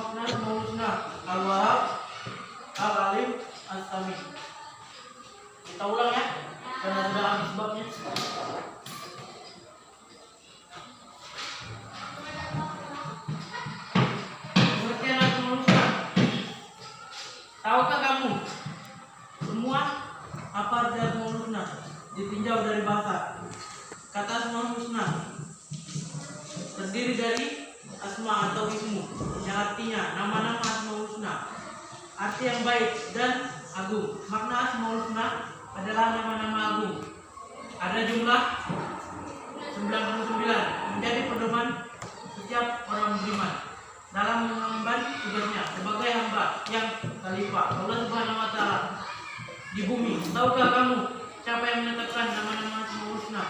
makna Asmaul Husna Al-Wahhab, Al-Alim, As-Sami. Kita ulang ya, karena sudah habis babnya. Pengertian Asmaul Husna. Tahukah kamu semua apa arti Asmaul Husna? Ditinjau dari bahasa. Kata Asmaul Husna terdiri dari asma atau ismu, yang artinya nama-nama Asmaul Husna, arti yang baik dan agung. Makna Asmaul Husna adalah nama-nama agung. Ada jumlah 99, menjadi pedoman setiap orang beriman dalam mengemban tugasnya sebagai hamba yang khalifah Allah Subhanahu wa taala di bumi. Tahukah kamu siapa yang menetapkan nama-nama Asmaul Husna?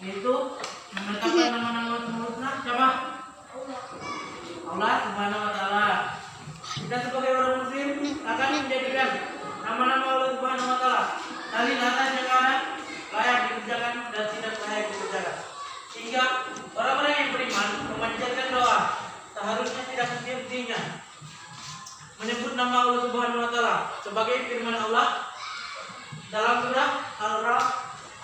Yaitu menetapkan nama-nama Asmaul Husna siapa? Allah Subhanahu wa taala. Kita sebagai orang muslim akan menjadikan nama-nama Allah Subhanahu wa taala dalil atas yang mana layak dikerjakan dan tidak layak dikerjakan. Sehingga orang-orang yang beriman memanjatkan doa seharusnya tidak henti-hentinya menyebut nama Allah Subhanahu wa taala sebagai firman Allah dalam surah Al-Ra'd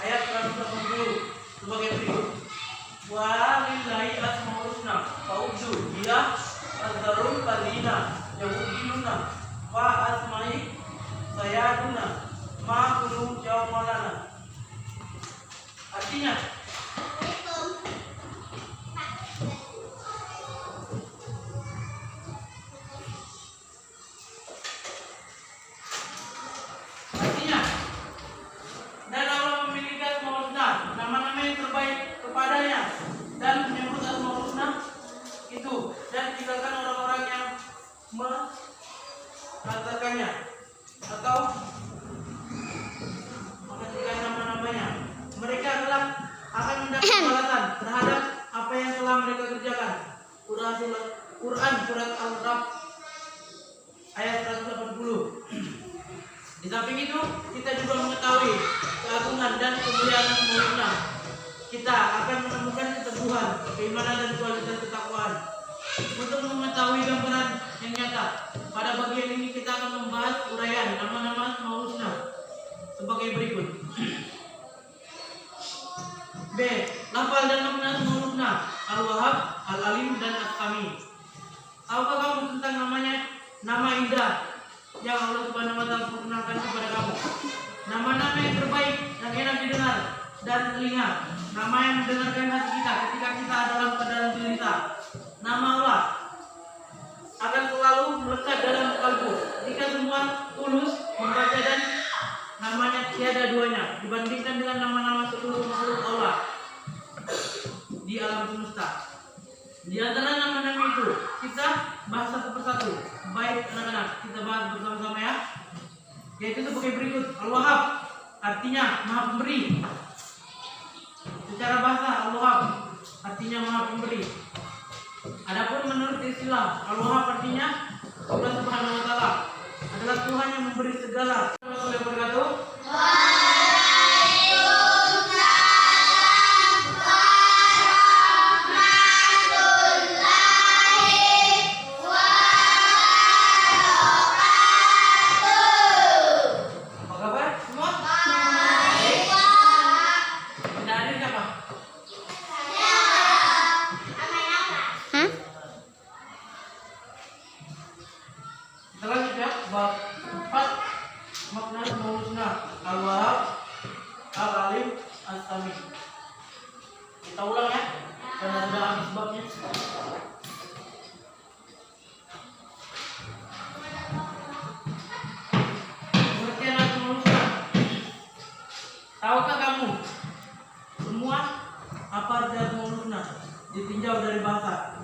ayat 180 sebagai berikut. Walillahi asmaul husna fa'udhu biha azharul ladina yawudinuna wa asma'i sayaduna ma'kulum jawmalana. Artinya dan Allah memiliki Asmaul Husna, nama-nama yang terbaik kepadanya, dan menyebut Asmaul Husna itu, dan tinggalkan orang-orang yang mengatakannya atau menghentikan nama-namanya. Mereka adalah akan mendapat balasan terhadap apa yang telah mereka kerjakan. Quran surat Al-Ra'd ayat 180. Di samping itu, kita juga mengetahui keagungan dan kemuliaan Asmaul Husna. Kita akan menemukan keteguhan, keimanan dan kualitas ketakwaan. Untuk mengetahui gambaran yang nyata, pada bagian ini kita akan membahas uraian nama-nama Asmaul Husna sebagai berikut. B. Lafal dan makna Asmaul Husna Al-Wahhab, Al-Alim, dan As-Sami. Tahukah kamu tentang namanya? Nama indah yang Allah Subhanahu wa taala perkenalkan kepada kamu. Nama-nama yang terbaik yang enak didengar dan telinga. Nama yang mendengarkan hati kita ketika kita dalam keadaan jelita. Nama Allah akan selalu melekat dalam kalbu jika semua tulus membaca, dan namanya tiada duanya dibandingkan dengan nama-nama seluruh makhluk Allah di alam semesta. Di antara nama-nama itu kita bahas satu persatu. Baik anak-anak, kita bahas bersama-sama ya. Yaitu sebagai berikut. Al-Wahhab artinya Maha Pemberi. Secara bahasa Al-Wahhab artinya Maha Pemberi. Adapun menurut istilah Al-Wahhab artinya Allah Subhanahu wa taala adalah Tuhan yang memberi segala. Assalamualaikum warahmatullahi wabarakatuh. Selanjutnya bab 4, makna Asmaul Husna Al-Wahhab, Al-Alim, As-Sami. Kita ulang ya, karena sudah habis babnya. Pengertian Asmaul Husna. Tahukah kamu semua apa arti Asmaul Husna? Ditinjau dari bahasa.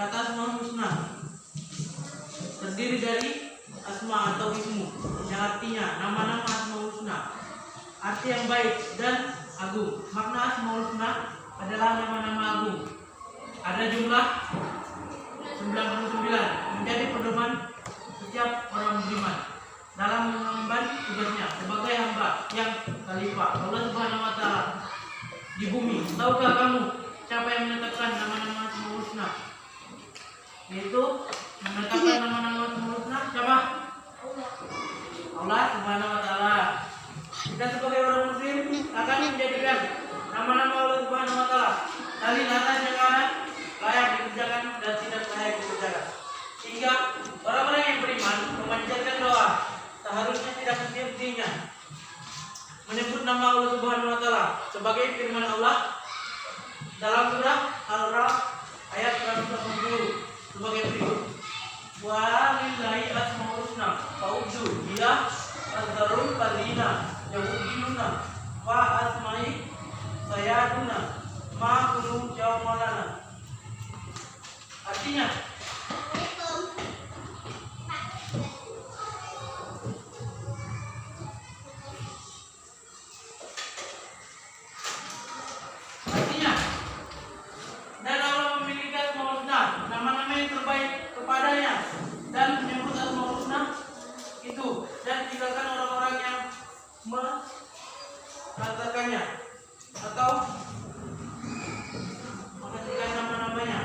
Kata Asmaul Husna terdiri dari asma atau ismu, yang artinya nama-nama Asmaul Husna, arti yang baik dan agung. Makna Asmaul Husna adalah nama-nama agung. Ada jumlah 99, menjadi pedoman setiap orang beriman dalam mengemban tugasnya sebagai hamba yang khalifah Allah Subhanahu wa taala di bumi. Tahukah kamu siapa yang menetapkan nama-nama Asmaul Husna? yaitu menetapkan nama-nama husna siapa? Allah Subhanahu wa taala. Kita sebagai orang muslim akan menjadikan nama-nama Allah Subhanahu wa taala dari atas yang ada layak dikerjakan dan tidak layak dikerjakan. Sehingga orang-orang yang beriman memanjatkan doa seharusnya tidak henti-hentinya menyebut nama Allah Subhanahu wa taala sebagai firman Allah dalam surah Al-Ra'd ayat 180 sebagai berikut. Wa lillahi asmaul husna fa'udhu biha azharul ladina yawudinuna wa asma'i sayaduna ma kunu jawmalana. Artinya dan Allah memiliki asmaul husna, nama-nama yang terbaik kepadanya, dan menyebut asmaul husna itu dan tinggalkan orang-orang yang mengatakannya atau menghentikan nama-namanya.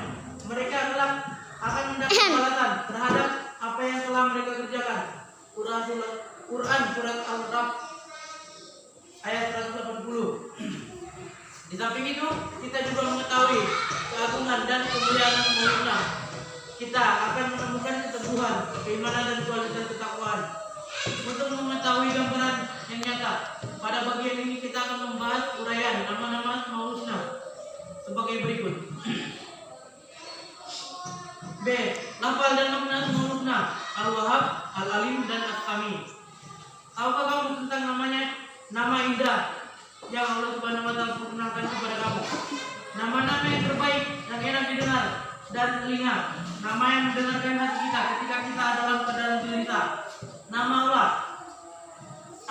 Mereka adalah akan mendapat balasan terhadap apa yang telah mereka kerjakan. Quran surat Al-Ra'd ayat 180. Di samping itu, kita juga mengetahui keagungan dan kemuliaan Allah. Kita akan menemukan keteguhan, keimanan dan kualitas ketakwaan. Untuk mengetahui gambaran yang nyata, pada bagian ini kita akan membahas uraian nama-nama Asmaul Husna sebagai berikut. B. Lafal dan makna Asmaul Husna: Al-Wahhab, Al-Alim, dan As-Sami. Tahukah kamu tentang namanya? Nama indah yang Allah Subhanahu wa taala perkenalkan kepada kamu. Nama-nama yang terbaik yang enak didengar dan telinga. Nama yang mendengarkan hati kita ketika kita dalam keadaan gelisah. Nama Allah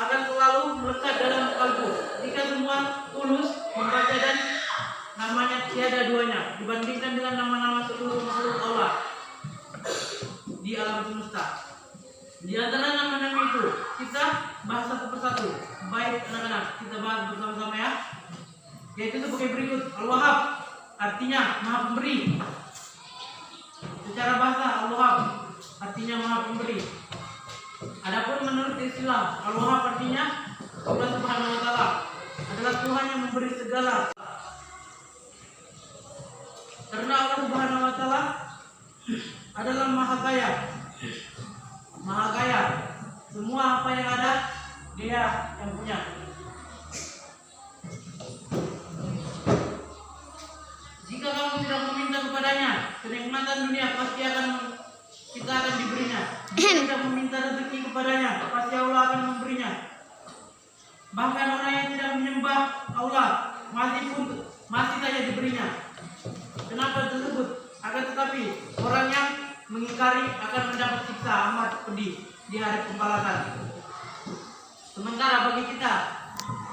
akan selalu melekat dalam kalbu jika semua tulus membaca dan namanya tiada duanya dibandingkan dengan nama-nama seluruh makhluk Allah di alam semesta. Di antara nama-nama itu kita bahas satu persatu. Baik anak-anak, kita bahas bersama-sama ya. Yaitu sebagai berikut. Al-Wahhab artinya Maha Pemberi. Secara bahasa Al-Wahhab artinya Maha Pemberi. Adapun menurut istilah Al-Wahhab artinya Allah Subhanahu wa taala adalah Tuhan yang memberi segala. Karena Allah Subhanahu wa taala adalah Maha Kaya. Maha Kaya. Semua apa yang ada Dia yang punya. Jika kamu tidak meminta kepadanya kenikmatan dunia, pasti kita akan diberinya. Jika tidak meminta rezeki kepadanya, pasti Allah akan memberinya. Bahkan orang yang tidak menyembah Allah masih saja diberinya. Kenapa tersebut? Akan tetapi orang yang mengingkari akan mendapat siksa amat pedih di hari pembalasan. Sementara bagi kita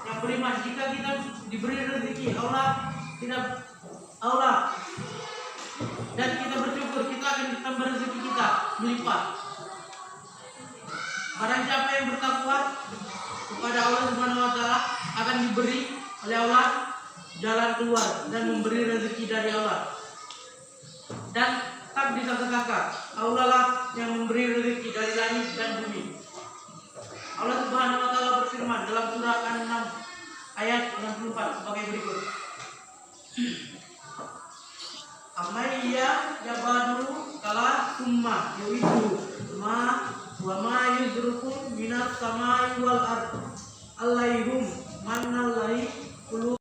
yang beriman, jika kita diberi rezeki Allah dan kita bersyukur, kita akan ditambah rezeki kita melipat. Barang siapa yang bertakwa kepada Allah Subhanahu wa taala akan diberi oleh Allah jalan keluar dan memberi rezeki dari Allah. Dan tak disangka-sangka, Allah lah yang memberi rezeki dari langit dan bumi. Allah Subhanahu wa taala berfirman dalam surah An-6 ayat 64 sebagai berikut. Amaiya yabaduru kala summa yuidu ma wa ma yuzrukum minas samai wal ard alaihum manallahi qulu.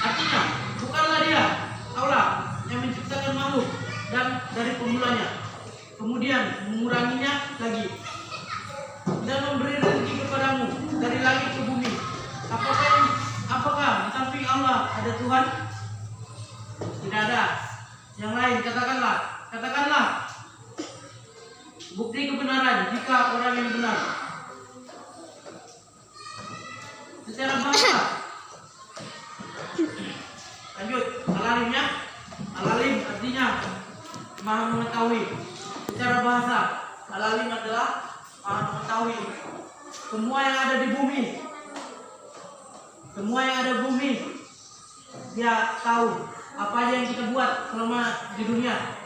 Artinya, bukanlah Dia Allah yang menciptakan makhluk dan dari pemulanya, kemudian menguranginya lagi dan memberi rezeki kepadamu dari langit ke bumi. Apakah di samping Allah ada Tuhan? Tidak ada. Yang lain katakanlah bukti kebenaran jika orang yang benar. Secara bahasa lanjut, Al-Alimnya, Al-Alim artinya Maha mengetahui. Secara bahasa Al-Alim adalah Maha mengetahui semua yang ada di bumi. Semua yang ada di bumi Dia tahu. apa aja yang kita buat selama di dunia.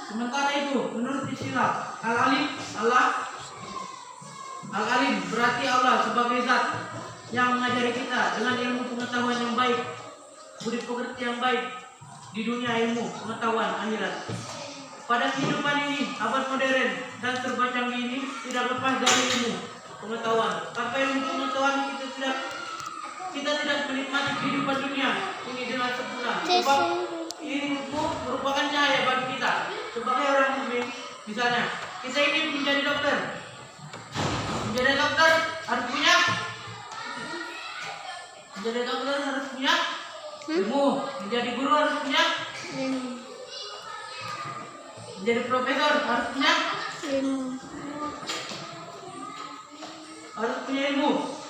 Sementara itu, menurut istilah Al-Alim berarti Allah sebagai zat yang mengajari kita dengan ilmu pengetahuan yang baik, budi pekerti yang baik di dunia ilmu pengetahuan akhirat. Pada kehidupan ini, abad modern dan serba canggih ini tidak lepas dari ilmu pengetahuan. Tanpa ilmu pengetahuan kita tidak menikmati kehidupan dunia ini dengan sempurna. Sebab ilmu merupakan cahaya bagi kita. Sebagai orang mukmin, misalnya kita ingin menjadi dokter. Menjadi dokter harus punya ilmu. Menjadi guru harus punya ilmu. Menjadi profesor harus punya ilmu.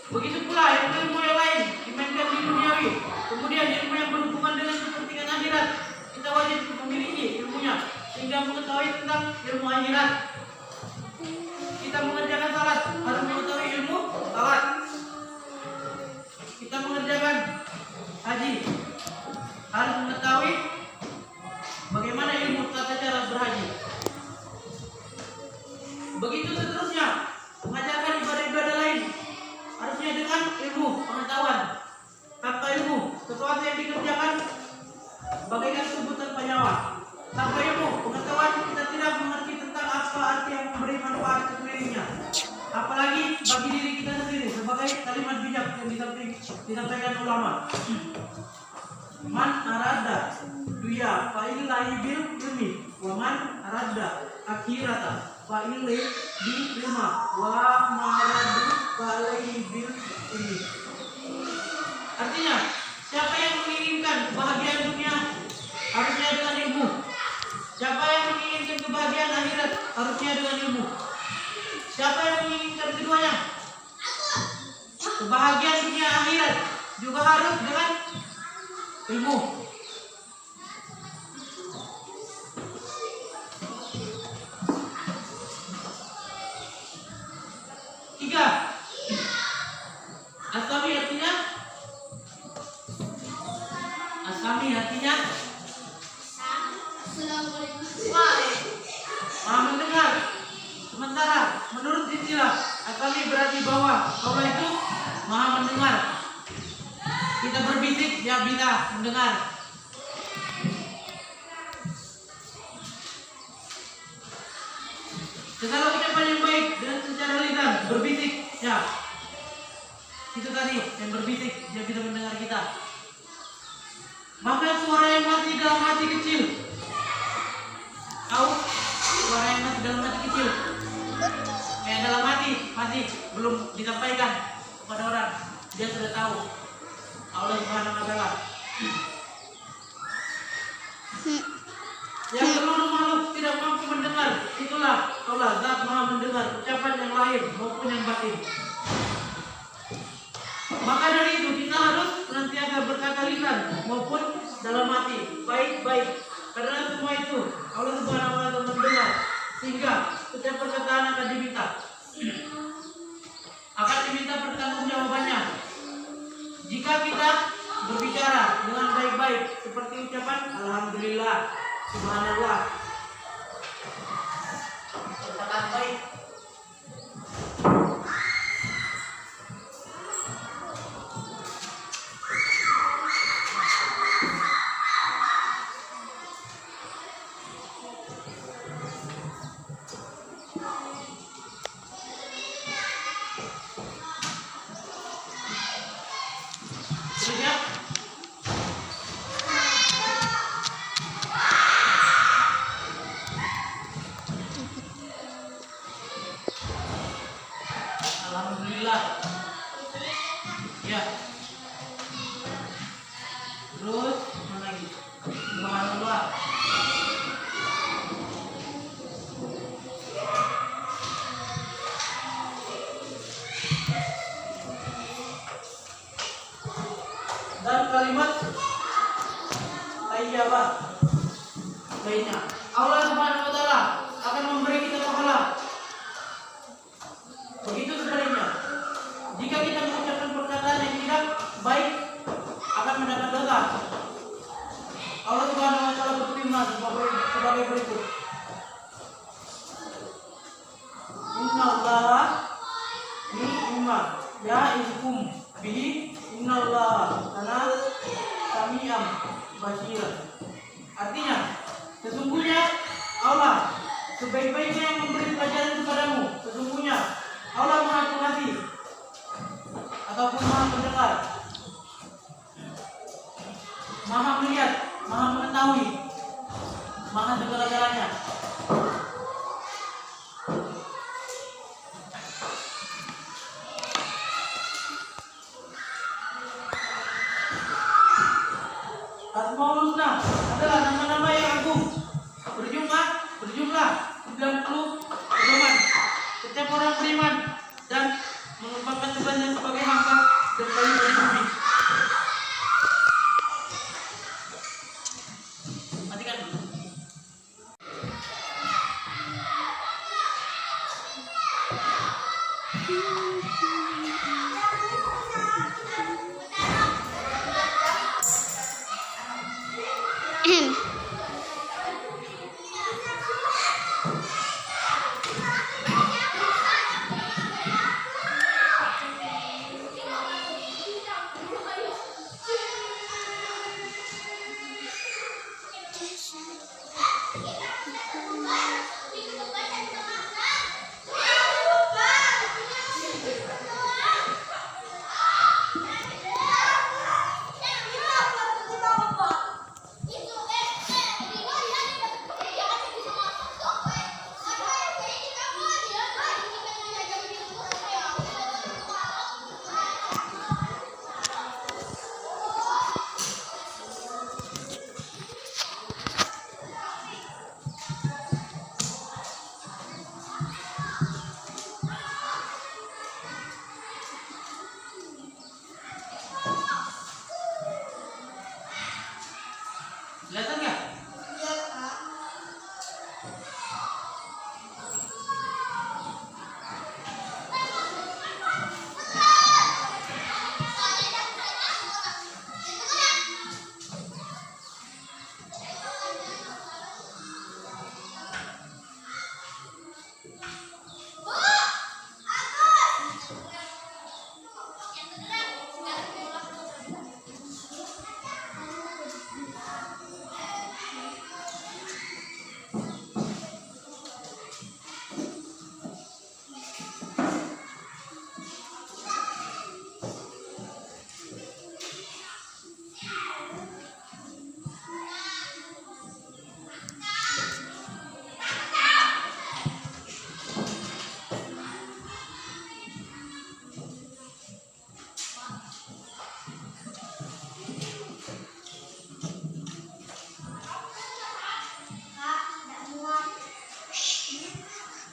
Begitu pula ilmu yang lain dimainkan di duniawi. Kemudian ilmu yang berhubungan dengan kepentingan akhirat, kita wajib memiliki ilmunya sehingga mengetahui tentang ilmu akhirat. Kita mengerjakan salat harus mengetahui ilmu salat. Kita mengerjakan haji harus mengetahui bagaimana ilmu tata cara berhaji. Begitu seterusnya, mengajarkan ibadah-ibadah lain harusnya dengan ilmu pengetahuan. Tanpa ilmu, sesuatu yang dikerjakan bagaikan sebutan penyawa. Tanpa ilmu pengetahuan, kita tidak mengerti tentang apa arti yang memberi manfaat sekelilingnya, apalagi bagi diri kita sendiri. Sebagai kalimat bijak yang disampaikan ulama, man arada duya fa'illahi bil ilmi wa man arada akhirata fa'illahi bil ilma wa maradu fa'illahi bil ilmi. Artinya, siapa yang menginginkan kebahagiaan dunia harusnya dengan ilmu. Siapa yang menginginkan kebahagiaan akhirat harusnya dengan ilmu. Siapa yang menginginkan keduanya, kebahagiaan dunia akhirat juga harus dengan ilmu. Tiga, Asami artinya maha mendengar. Sementara menurut istilah Asami berarti bahwa Allah itu maha mendengar. Kita berbisik, dia bisa mendengar. Segala ucapan yang baik dan secara lisan berbisik, ya itu tadi yang berbisik, dia bisa mendengar kita. Bahkan suara yang masih dalam hati kecil, tahu suara yang masih dalam hati kecil, kayak dalam hati masih belum disampaikan kepada orang, dia sudah tahu. Allah Subhanahu wa Ta'ala. Yang seluruh makhluk tidak mampu mendengar, itulah Allah, zat maha mendengar ucapan yang lahir maupun yang batin. Maka dari itu kita harus senantiasa berkata lisan maupun dalam hati baik-baik, karena semua itu Allah Subhanahu wa Ta'ala mendengar, sehingga setiap perkataan akan diminta pertanggungjawabannya. Jika kita berbicara dengan baik-baik seperti ucapan alhamdulillah, subhanallah, perkataan baik. Alhamdulillah. Ya. Terus mana lagi? Subhanallah. Dan kalimat tayyibah lainnya. Allah Subhanahu wa Ta'ala akan memberi kita pahala. Begitu sebaliknya, jika kita mengucapkan berfirman sebagai berikut. Innallaha ni'ma ya'izukum bihi innallaha kana sami'an basira. Artinya, sesungguhnya Allah sebaik-baiknya yang memberi pelajaran kepadamu. Sesungguhnya Allah Maha Pengasih ataupun Maha Pendengar, Maha melihat, Maha mengetahui, Maha segala-galanya. Asmaul Husna adalah nama-nama yang agung. Berjumlah 90 pedoman. Setiap orang beriman dan mengembangkan tugasnya sebagai hamba dan kali dari bumi. Matikan dulu. Kelihatan nggak?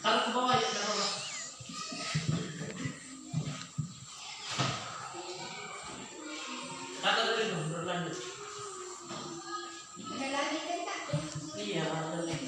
Taruh ke bawah ya, taruh ke bawah. Kata dulu dong, berlanjut. Ada lagi kan Kak? Iya, ada lagi.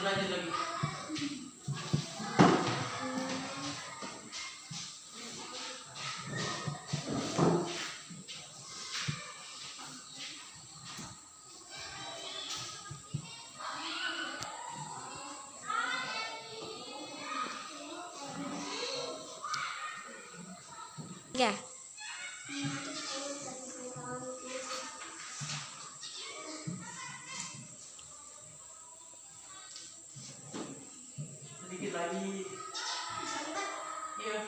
Lanjut lagi. Ya. Sedikit lagi. Iya.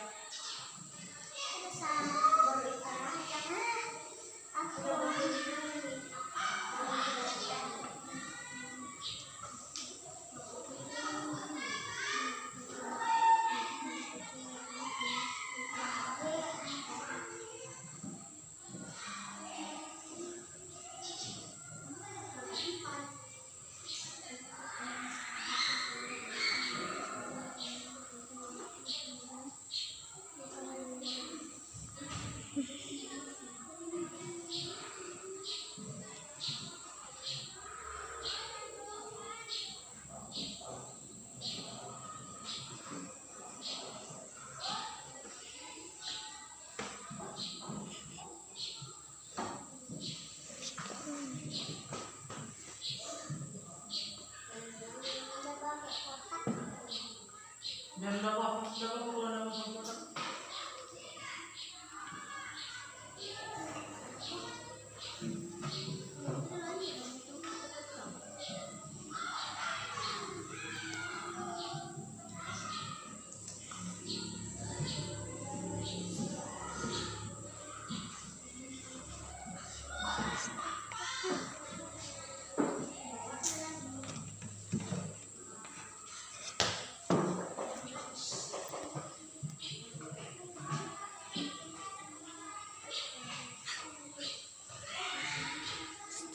Dan berapa keluar nama kotak?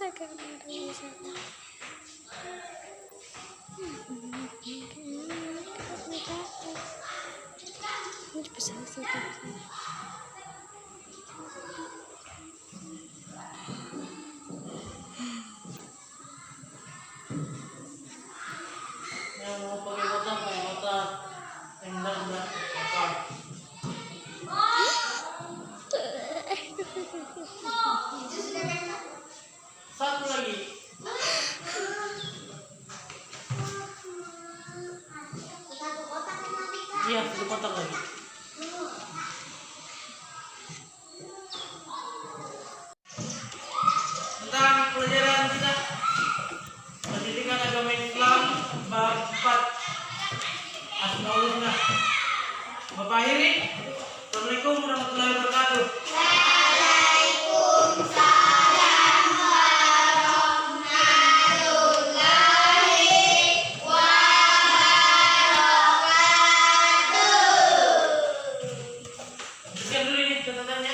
Astaga, ada sana. Ini besar sekali. Yang mau pakai kotak tenda kotak. Satu lagi. Iya, satu kotak lagi. Tentang pelajaran kita pendidikan agama Islam bab 4 Asmaul Husna. Bapak akhiri. Assalamualaikum warahmatullahi wabarakatuh. Sekian dulu ini catatannya.